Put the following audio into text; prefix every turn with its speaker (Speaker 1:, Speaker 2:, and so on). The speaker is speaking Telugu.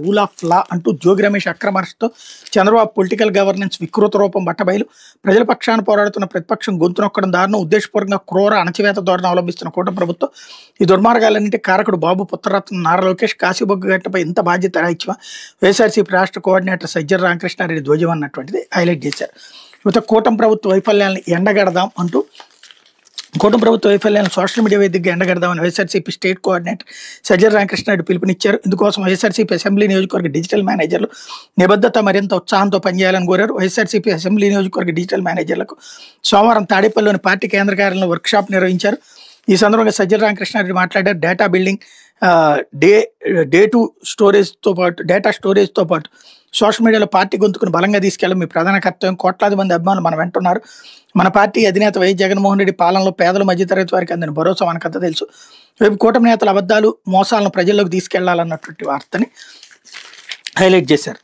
Speaker 1: రూల్ ఆఫ్ లా అంటూ జోగి రమేష్ అక్రమ అరెస్టుతో చంద్రబాబు పొలిటికల్ గవర్నెన్స్ వికృత రూపం బట్టబయలు. ప్రజల పక్షాన పోరాడుతున్న ప్రతిపక్షం గొంతు నొక్కడం దారుణం. ఉద్దేశపూర్వకంగా క్రూర అణచివేత ధోరణి అవలంబిస్తున్న కూటమి ప్రభుత్వం. ఈ దుర్మార్గాలన్నింటి కారకుడు బాబు పుత్రరత్న నారా లోకేష్. కాశీబొగ్గు గట్టపై ఇంత బాధ్యత రాయిచ్చిన వైఎస్ఆర్సీపీ రాష్ట్ర కోఆర్డినేటర్ సజ్జల రామకృష్ణారెడ్డి ధ్వజం అన్నటువంటిది హైలైట్ చేశారు. ఇక కూటమి ప్రభుత్వ వైఫల్యాలను ఎండగడదాం అంటూ కూటమి ప్రభుత్వ వైఫల్యాలను సోషల్ మీడియా వేదికగా ఎండగడదామని వైఎస్ఆర్సీపీ స్టేట్ కోఆర్డినేటర్ సజ్జల రామకృష్ణారెడ్డి పిలుపునిచ్చారు. ఇందుకోసం వైఎస్ఆర్సీపీ అసెంబ్లీ నియోజకవర్గ డిజిటల్ మేనేజర్లు నిబద్ధత మరింత ఉత్సాహంతో పనిచేయాలని కోరారు. వైఎస్ఆర్సీపీ అసెంబ్లీ నియోజకవర్గ డిజిటల్ మేనేజర్లకు సోమవారం తాడేపల్లిలోని పార్టీ కేంద్ర కార్యాలయంలో వర్క్షాప్ నిర్వహించారు. ఈ సందర్భంగా సజ్జల రామకృష్ణారెడ్డి మాట్లాడారు. డేటా బిల్డింగ్, డేటా స్టోరేజ్తో పాటు సోషల్ మీడియాలో పార్టీ గొంతుకుని బలంగా తీసుకెళ్ళడం మీ ప్రధాన కర్తవ్యం. కోట్లాది మంది అభిమానులు మన వెంటున్నారు. మన పార్టీ అధినేత వైఎస్ జగన్మోహన్ రెడ్డి పాలనలో పేదలు మధ్యతరగతి వారికి అందిన భరోసా మనకంతా తెలుసు. రేపు కూటమి నేతల అబద్ధాలు మోసాలను ప్రజల్లోకి తీసుకెళ్లాలన్నటువంటి వార్తని హైలైట్ చేశారు.